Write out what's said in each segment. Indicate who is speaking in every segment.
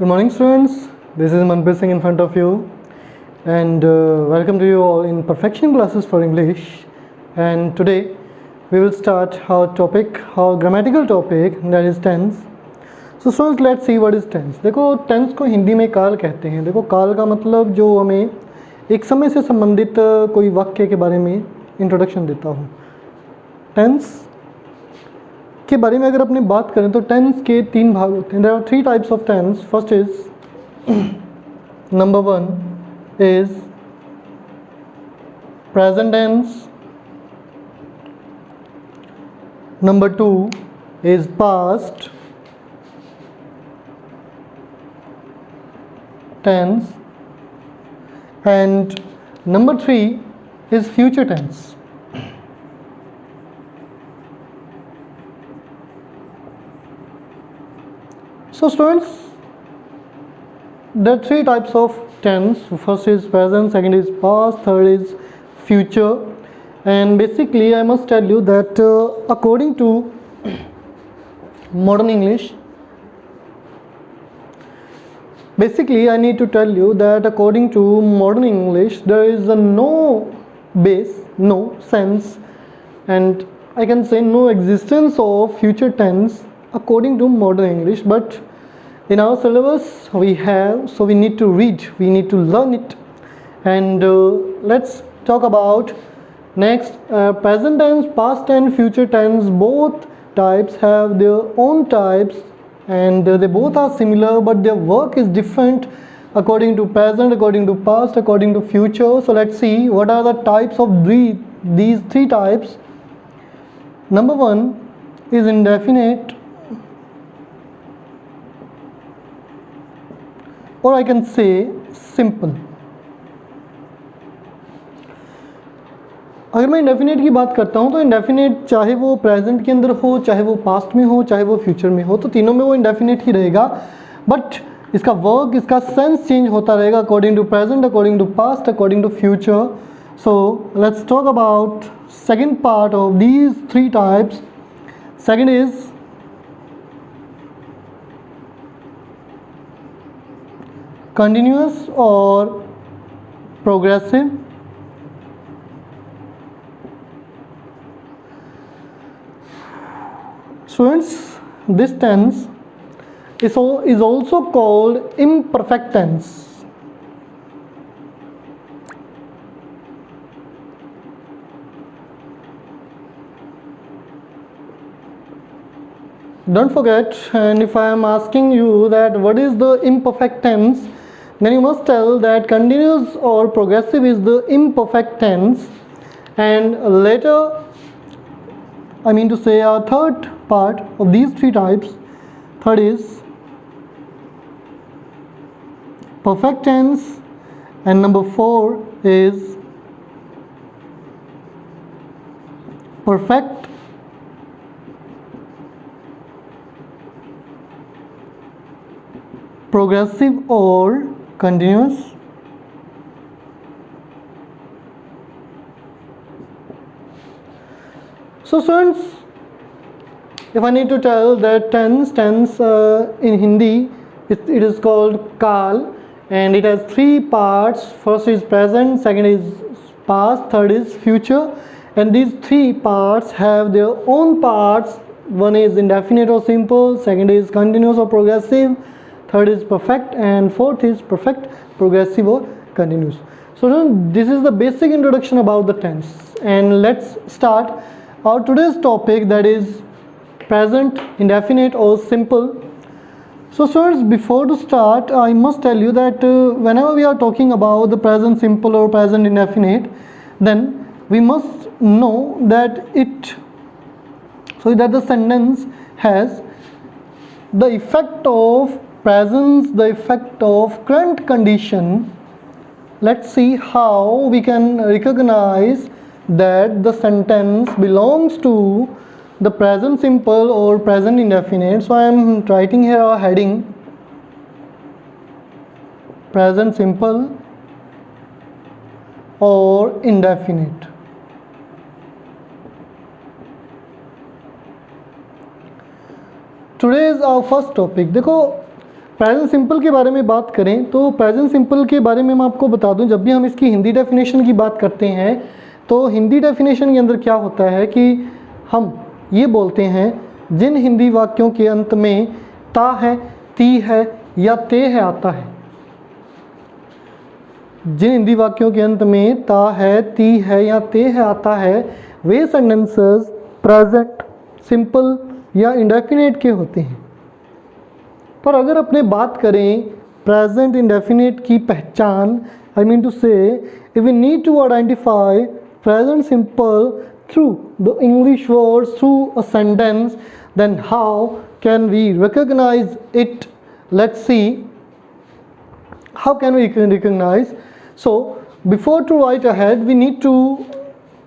Speaker 1: Good morning, students. This is Manpreet Singh in front of you, and welcome to you all in Perfection Classes for English. And today we will start our grammatical topic, that is tense. So students, let's see what is tense. देखो tense को हिंदी में काल कहते हैं. देखो काल का मतलब जो हमें एक समय से संबंधित कोई वाक्य के बारे में इंट्रोडक्शन देता हो. टेंस के बारे में अगर अपनी बात करें तो टेंस के तीन भाग होते हैं. There are three types of tense. First is number one is present tense. Number two is past tense and number three is future tense. So students, there are three types of tense. First is present, second is past, third is future. And basically I must tell you that according to modern English, basically I need to tell you that according to modern English there is no base, no sense, and I can say no existence of future tense according to modern English. But in our syllabus we have, so we need to read, we need to learn it. And let's talk about next. Present tense, past and future tense, both types have their own types, and they both are similar but their work is different according to present, according to past, according to future. So let's see what are the types of these three types. Number one is indefinite, or I can say simple. अगर मैं indefinite की बात करता हूँ तो indefinite चाहे वो present के अंदर हो, चाहे वो पास्ट में हो, चाहे वो फ्यूचर में हो, तो तीनों में वो इंडेफिनेट ही रहेगा. बट इसका वर्क, इसका सेंस चेंज होता रहेगा according to present, according to past, according to future. So let's talk about second part of these three types. Second is continuous और progressive. Students, this tense is also called imperfect tense. Don't forget, and if I am asking you that what is the imperfect tense, then you must tell that continuous or progressive is the imperfect tense. And later, I mean to say our third part of these three types, third is perfect tense, and number four is perfect progressive or continuous. So students, if I need to tell that tense in Hindi, it is called kaal, and it has three parts. First is present, second is past, third is future. And these three parts have their own parts. One is indefinite or simple, second is continuous or progressive, third is perfect, and fourth is perfect progressive or continuous. So this is the basic introduction about the tense, and let's start our today's topic, that is present, indefinite or simple. So students, before to start, I must tell you that whenever we are talking about the present simple or present indefinite, then we must know that the sentence has the effect of presence, the effect of current condition. Let's see how we can recognize that the sentence belongs to the present simple or present indefinite. So I am writing here a heading, present simple or indefinite. Today is our first topic. देखो present simple के बारे में बात करें तो present simple के बारे में मैं आपको बता दूं, जब भी हम इसकी हिंदी डेफिनेशन की बात करते हैं तो हिंदी डेफिनेशन के अंदर क्या होता है कि हम ये बोलते हैं जिन हिंदी वाक्यों के अंत में ता है, ती है या ते है आता है, जिन हिंदी वाक्यों के अंत में ता है, ती है या ते है आता है, वे सेंटेंसेस प्रेजेंट सिंपल या इंडेफिनेट के होते हैं। पर अगर अपने बात करें प्रेजेंट इंडेफिनेट की पहचान, I mean to say if we need to identify present simple through the English words through a sentence, then how can we recognise it? Let's see how can we recognize. So before to write ahead, we need to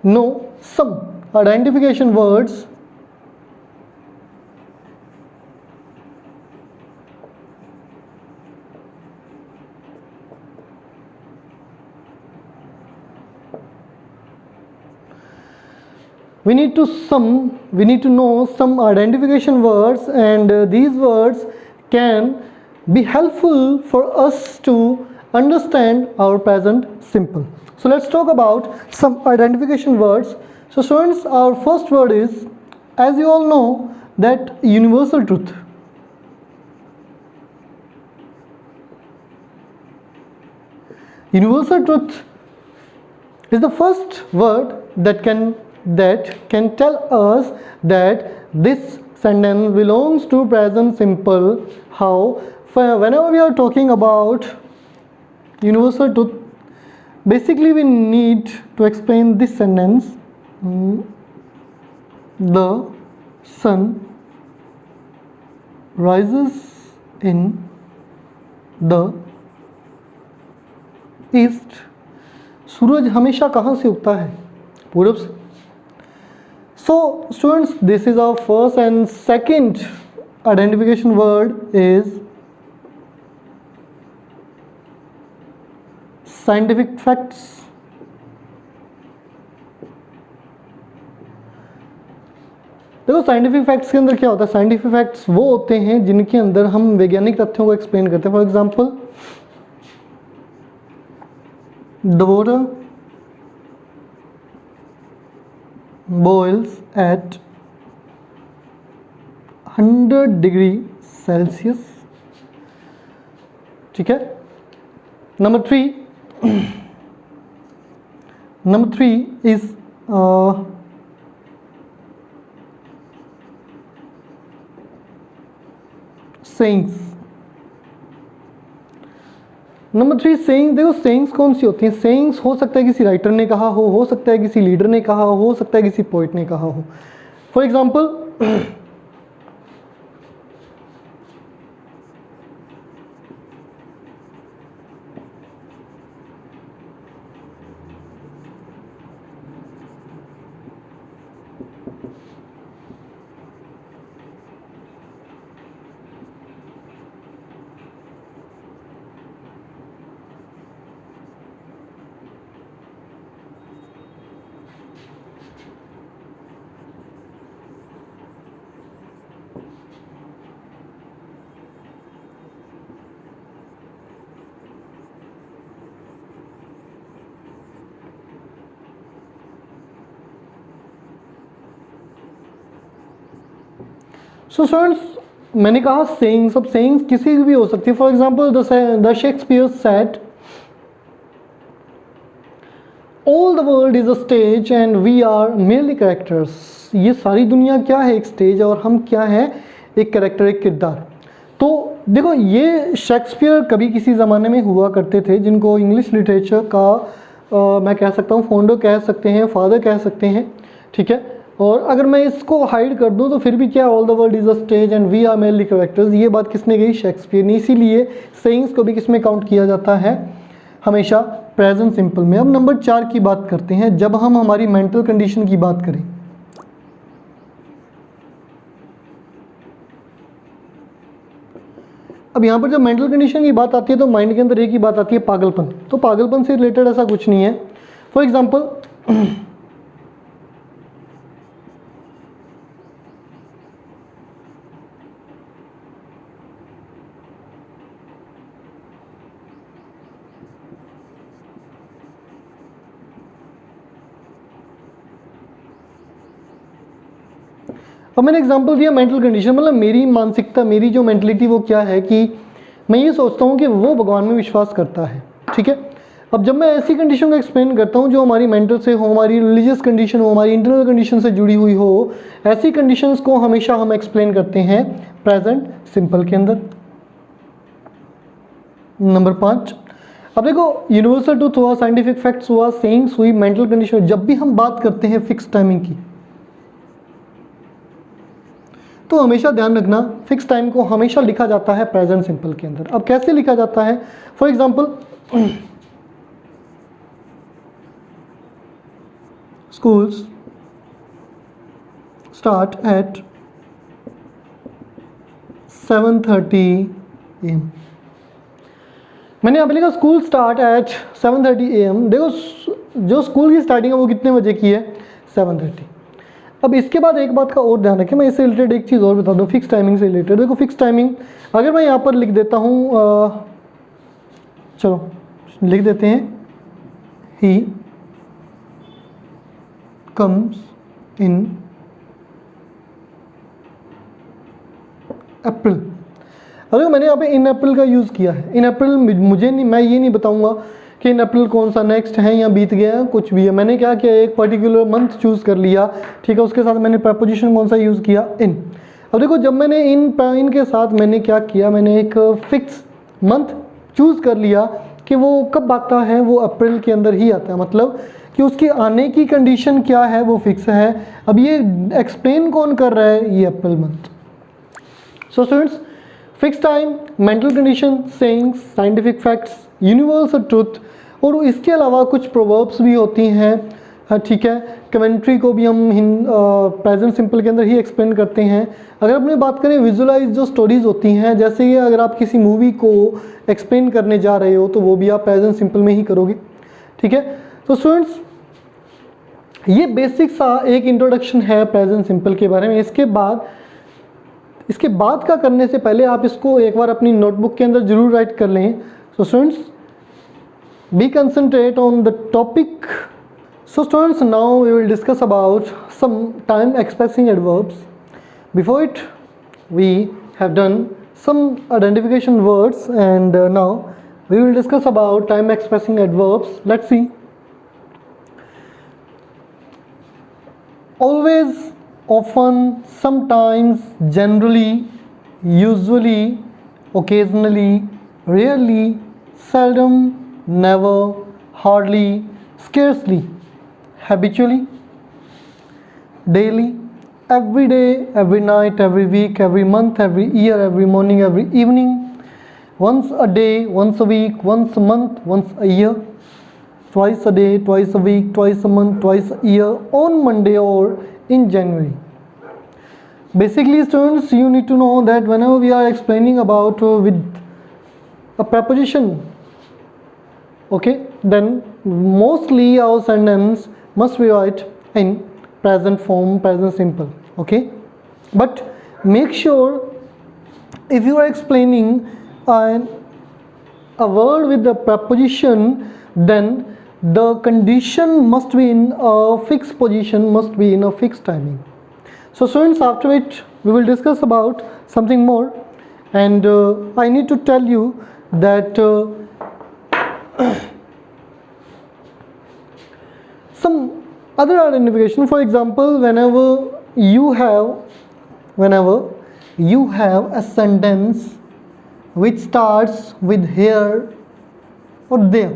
Speaker 1: know some identification words. We need to know some identification words, and these words can be helpful for us to understand our present simple. So let's talk about some identification words. So students, our first word is, as you all know, that universal truth. Universal truth is the first word that can tell us that this sentence belongs to present simple. How? Whenever we are talking about universal truth, basically we need to explain this sentence. The sun rises in the east. सूरज हमेशा कहाँ से उगता है? पूरब से। So students, this is our first, and second identification word is scientific facts. देखो scientific facts के अंदर क्या होता है? साइंटिफिक फैक्ट्स वो होते हैं जिनके अंदर हम वैज्ञानिक तथ्यों को एक्सप्लेन करते हैं। For example, the water boils at 100 degree Celsius. ठीक है। Number three is sayings. Number 3 saying. देखो सेइंग्स कौन सी होती हैं? सेइंग्स हो सकता है किसी राइटर ने कहा हो सकता है किसी लीडर ने कहा हो सकता है किसी पोइट ने कहा हो। फॉर एग्जाम्पल, सो स्टूडेंट्स, मैंने कहा सेइंग्स। अब सेइंग्स किसी की भी हो सकती है। For example, the Shakespeare said, all the world is a stage and we are merely characters. ये सारी दुनिया क्या है? एक स्टेज, और हम क्या है? एक कैरेक्टर, एक किरदार। तो देखो, ये शेक्सपियर कभी किसी ज़माने में हुआ करते थे, जिनको इंग्लिश लिटरेचर का मैं कह सकता हूँ फाउंडर कह सकते हैं, फादर कह सकते हैं। ठीक है। और अगर मैं इसको हाइड कर दूं तो फिर भी क्या, all the world is a stage and we are merely characters, ये बात किसने कही? शेक्सपियर ने। इसीलिए सेइंग्स को भी किसमें काउंट किया जाता है? हमेशा प्रेजेंट सिंपल में। अब नंबर 4 की बात करते हैं। जब हम हमारी मेंटल कंडीशन की बात करें, अब यहाँ पर जब मेंटल कंडीशन की बात आती है तो माइंड के अंदर एक ही बात आती है, पागलपन। तो पागलपन से रिलेटेड ऐसा कुछ नहीं है। फॉर एग्जाम्पल, अब मैंने एग्जांपल दिया मेंटल कंडीशन, मतलब मेरी मानसिकता, मेरी जो मेंटलिटी वो क्या है कि मैं ये सोचता हूँ कि वो भगवान में विश्वास करता है, ठीक है। अब जब मैं ऐसी कंडीशन को एक्सप्लेन करता हूँ जो हमारी मेंटल से हो, हमारी रिलीजियस कंडीशन हो, हमारी इंटरनल कंडीशन से जुड़ी हुई हो, ऐसी कंडीशंस को हमेशा हम एक्सप्लेन करते हैं प्रेजेंट सिंपल के अंदर। नंबर 5, अब देखो यूनिवर्सल ट्रूथ हुआ, साइंटिफिक फैक्ट्स हुआ, सेइंग्स हुई, मेंटल कंडीशन। जब भी हम बात करते हैं फिक्स टाइमिंग की तो हमेशा ध्यान रखना फिक्स टाइम को हमेशा लिखा जाता है प्रेजेंट सिंपल के अंदर। अब कैसे लिखा जाता है? For example schools start at 7:30 AM। मैंने यहाँ पे लिखा स्कूल स्टार्ट एट 7:30 AM। देखो जो स्कूल की स्टार्टिंग है वो कितने बजे की है? 7:30। अब इसके बाद एक बात का और ध्यान रखें, मैं इससे रिलेटेड एक चीज़ और बता दूँ फिक्स टाइमिंग से रिलेटेड। देखो फिक्स टाइमिंग अगर मैं यहाँ पर लिख देता हूँ, चलो लिख देते हैं ही comes in अप्रैल। अरे मैंने यहाँ पे इन अप्रैल का यूज़ किया है। इन अप्रैल मुझे नहीं, मैं ये नहीं बताऊंगा कि इन अप्रैल कौन सा नेक्स्ट है या बीत गया है, कुछ भी है। मैंने क्या किया, एक पर्टिकुलर मंथ चूज़ कर लिया, ठीक है। उसके साथ मैंने प्रपोजिशन कौन सा यूज़ किया? इन। अब देखो जब मैंने इन के साथ मैंने क्या किया, मैंने एक फिक्स मंथ चूज़ कर लिया कि वो कब आता है, वो अप्रैल के अंदर ही आता है, मतलब कि उसकी आने की कंडीशन क्या है वो फिक्स है। अब ये एक्सप्लेन कौन कर रहा है? ये April month. So students, fix time, mental condition, sayings, scientific facts, universal truth, और इसके अलावा कुछ प्रोवर्ब्स भी होती हैं, ठीक है। कमेंट्री को भी हम प्रेजेंट सिंपल के अंदर ही एक्सप्लेन करते हैं। अगर अपने बात करें विजुअलाइज जो स्टोरीज होती हैं, जैसे कि अगर आप किसी मूवी को एक्सप्लेन करने जा रहे हो तो वो भी आप प्रेजेंट सिंपल में ही करोगे, ठीक है। तो स्टूडेंट्स ये बेसिक सा एक इंट्रोडक्शन है प्रेजेंट सिंपल के बारे में। इसके बाद का करने से पहले आप इसको एक बार अपनी नोटबुक के अंदर जरूर राइट कर लें। So students be concentrate on the topic. So students now we will discuss about some time expressing adverbs. Before it we have done some identification words and now we will discuss about time expressing adverbs. Let's see. Always, often, sometimes, generally, usually, occasionally, rarely, seldom, never, hardly, scarcely, habitually, daily, every day, every night, every week, every month, every year, every morning, every evening, once a day, once a week, once a month, once a year, twice a day, twice a week, twice a month, twice a year, on Monday or in January. Basically students, you need to know that whenever we are explaining about with a preposition, okay, then mostly our sentence must be right in present form, present simple, okay. But make sure if you are explaining a word with the preposition, then the condition must be in a fixed position, must be in a fixed timing. So students, after it we will discuss about something more, and I need to tell you that some other identification. For example, whenever you have a sentence which starts with here or there,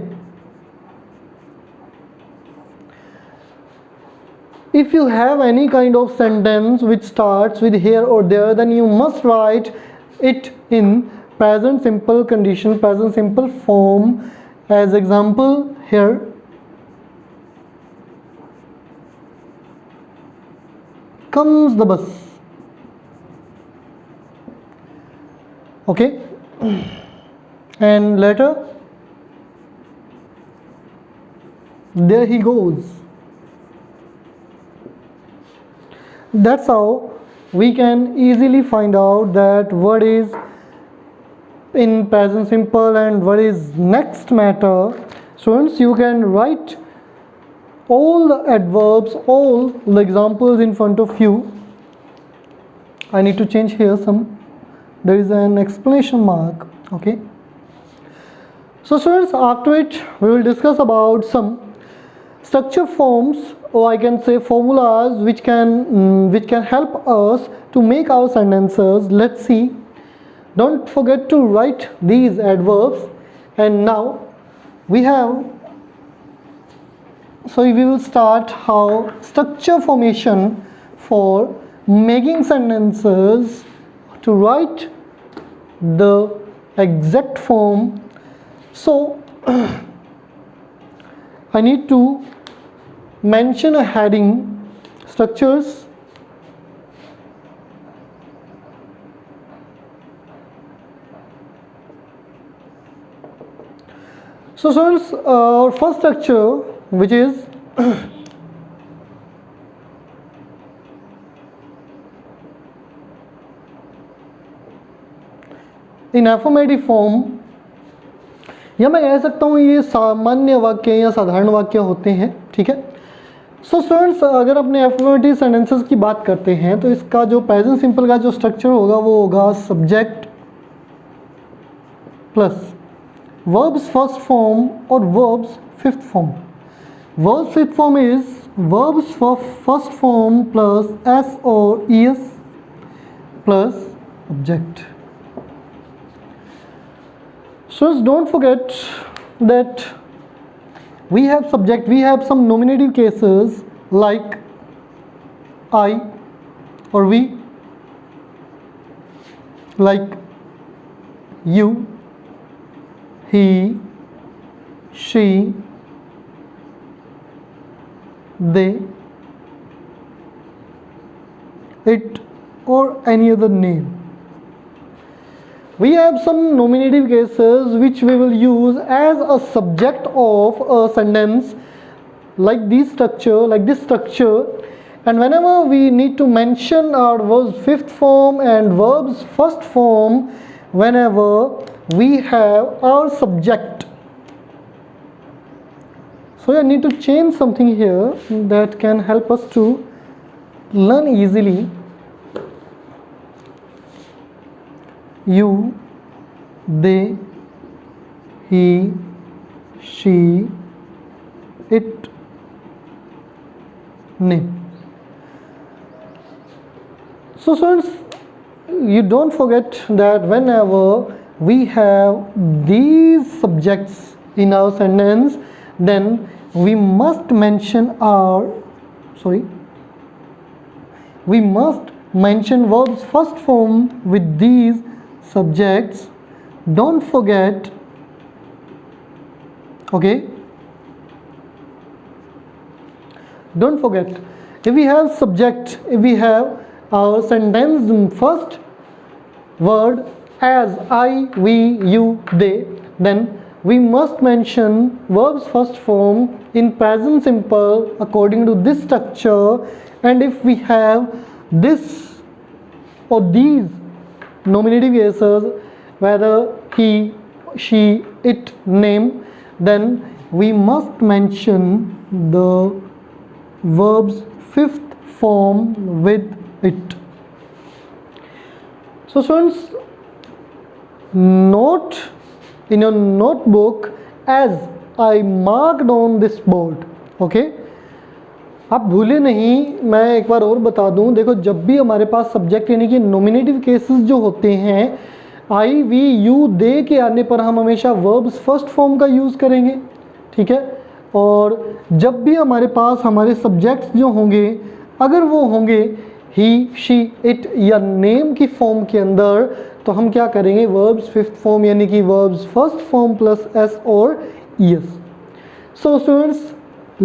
Speaker 1: if you have any kind of sentence which starts with here or there, then you must write it in present simple condition, present simple form. As example, here comes the bus, okay, and later there he goes. That's how we can easily find out that what is in present simple and what is next matter. Students, you can write all the adverbs, all the examples in front of you, I need to change here some, there is an exclamation mark. Okay, so students, after it we will discuss about some structure forms, or I can say formulas, which can help us to make our sentences. Let's see. Don't forget to write these adverbs. And now we have, so we will start how structure formation for making sentences, to write the exact form. So I need to mention a heading, structures. So students, our first structure, which is in affirmative form, या मैं कह सकता हूँ ये सामान्य वाक्य या साधारण वाक्य होते हैं, ठीक है। सो स्टूडेंट्स, अगर अपने अफर्मेटिव सेंटेंसेस की बात करते हैं तो इसका जो प्रेजेंट सिंपल का जो स्ट्रक्चर होगा वो होगा subject plus verbs first form और verbs fifth form. Verbs fifth form is verbs first form plus S और ES plus object. So don't forget that we have subject, we have some nominative cases like I or we, like you, he, she, they, it, or any other name. We have some nominative cases which we will use as a subject of a sentence, like this structure, and whenever we need to mention our verbs fifth form and verbs first form, whenever we have our subject. So I need to change something here that can help us to learn easily. You, they, he, she, it, name. So students, you don't forget that whenever we have these subjects in our sentence, then we must mention we must mention verbs first form with these subjects. Don't forget, okay, don't forget, if we have subject, if we have our sentence first word as I, we, you, they, then we must mention verbs first form in present simple according to this structure. And if we have this or these nominative cases, whether he, she, it, name, then we must mention the verb's fifth form with it. So students, note in your notebook as I marked on this board, okay? आप भूले नहीं, मैं एक बार और बता दूं, देखो जब भी हमारे पास सब्जेक्ट यानी कि नॉमिनेटिव केसेस जो होते हैं, आई, वी, यू, दे के आने पर हम हमेशा वर्ब्स फर्स्ट फॉर्म का यूज़ करेंगे, ठीक है। और जब भी हमारे पास हमारे सब्जेक्ट्स जो होंगे, अगर वो होंगे ही, शी, इट या नेम की फॉर्म के अंदर, तो हम क्या करेंगे, वर्ब्स फिफ्थ फॉर्म यानी कि verbs first form plus S और ES. So students,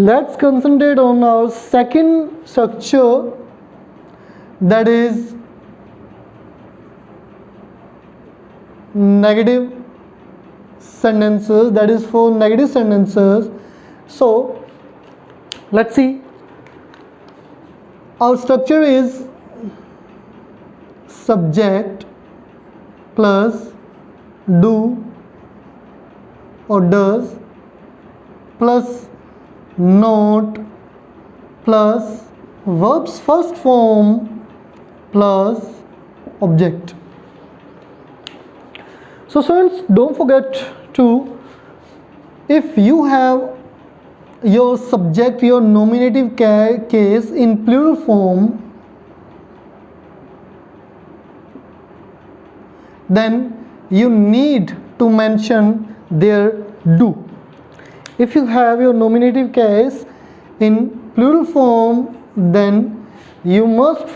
Speaker 1: let's concentrate on our second structure, that is negative sentences, that is for negative sentences. So let's see, our structure is subject plus do or does plus not plus verbs first form plus object. So students, don't forget to, if you have your subject, your nominative case in plural form, then you need to mention their do. If you have your nominative case in plural form, then you must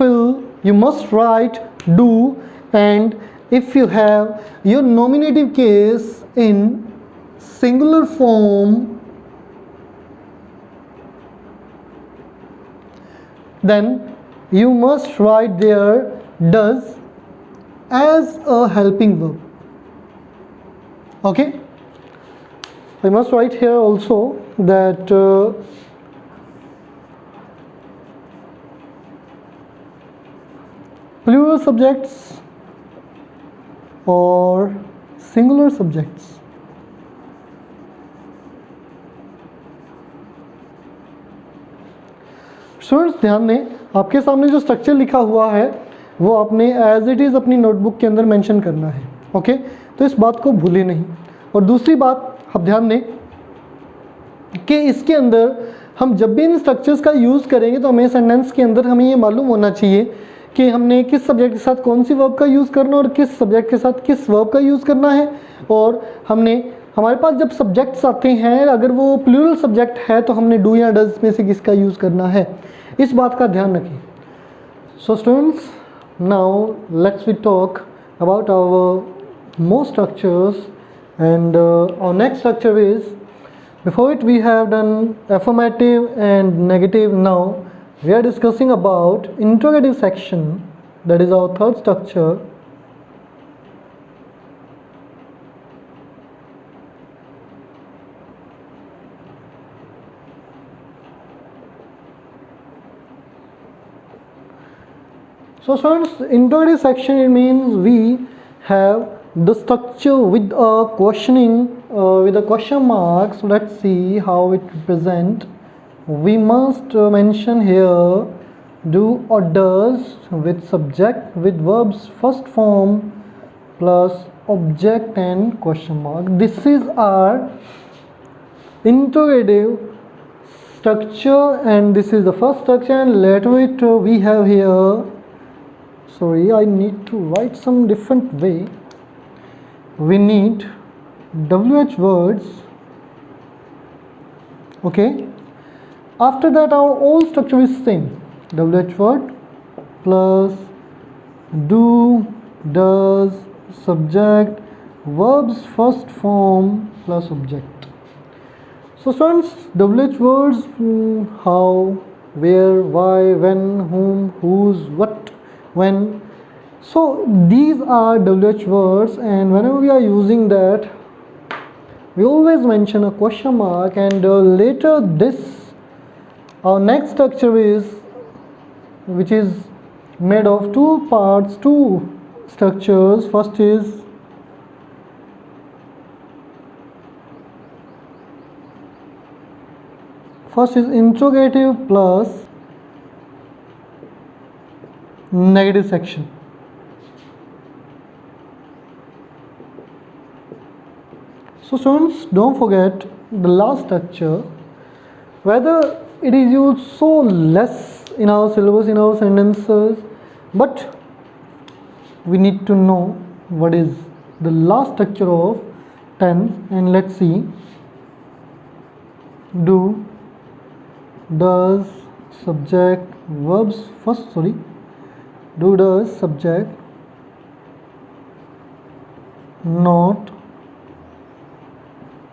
Speaker 1: write do, and if you have your nominative case in singular form, then you must write there does as a helping verb. Okay, I must write here also that plural subjects or singular subjects students ध्यान दें, आपके सामने जो structure लिखा हुआ है वो आपने एज इट इज़ अपनी नोटबुक के अंदर मेंशन करना है. ओके, तो इस बात को भूलें नहीं. और दूसरी बात आप ध्यान दें कि इसके अंदर हम जब भी इन स्ट्रक्चर्स का यूज़ करेंगे तो हमें सेंटेंस के अंदर हमें ये मालूम होना चाहिए कि हमने किस सब्जेक्ट के साथ कौन सी वर्ब का यूज़ करना और किस सब्जेक्ट के साथ किस वर्ब का यूज़ करना है. और हमारे पास जब सब्जेक्ट्स आते हैं, अगर वो प्लूरल सब्जेक्ट है तो हमने डू या डज में से किसका यूज़ करना है, इस बात का ध्यान रखें. So students, now let's we talk about our more structures, and our next structure is, before it we have done affirmative and negative. Now we are discussing about interrogative section, that is our third structure. So students, interrogative section, it means we have the structure with a questioning, with a question mark. So let's see how it represent. We must mention here do or does with subject with verbs first form plus object and question mark. This is our interrogative structure, and this is the first structure. And later it we have here, sorry, I need to write some different way. We need WH words. Okay, after that our whole structure is same. WH word plus do, does, subject, verbs first form plus object. So students, WH words, how, where, why, when, whom, whose, what, when. So these are WH words, and whenever we are using that, we always mention a question mark. And later this, our next structure is, which is made of two parts, two structures. First is interrogative plus negative section. So students, don't forget the last structure, whether it is used so less in our syllabus, in our sentences, but we need to know what is the last structure of tense. And let's see, do, does, subject, verbs first, sorry, do, does, subject, not,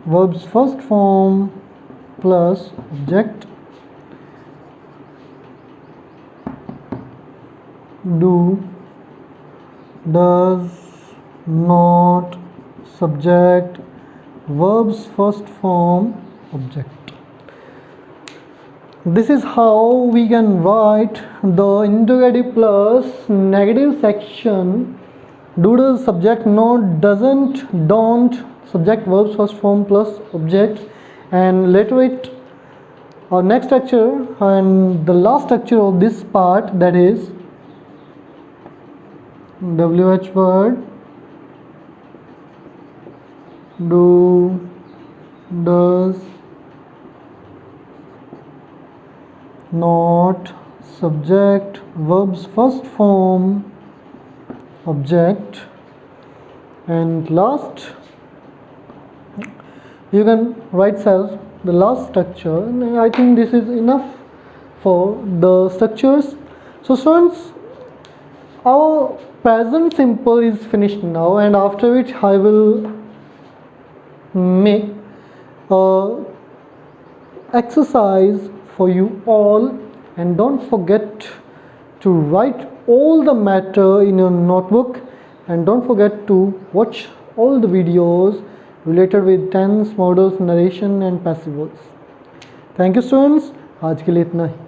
Speaker 1: verbs first form plus object, do, does, not, subject, verbs first form, object. This is how we can write the interrogative plus negative section. Do, does, subject, not, doesn't, don't, subject, verbs first form plus object. And later it, our next structure and the last structure of this part, that is WH word, do, does, not, subject, verbs first form, object, and last you can write self the last structure. And I think this is enough for the structures. So students, our present simple is finished now, and after which I will make a exercise for you all, and don't forget to write all the matter in your notebook, and don't forget to watch all the videos related with tense, modals, narration and passive voice. Thank you students, आज के लिए इतना ही.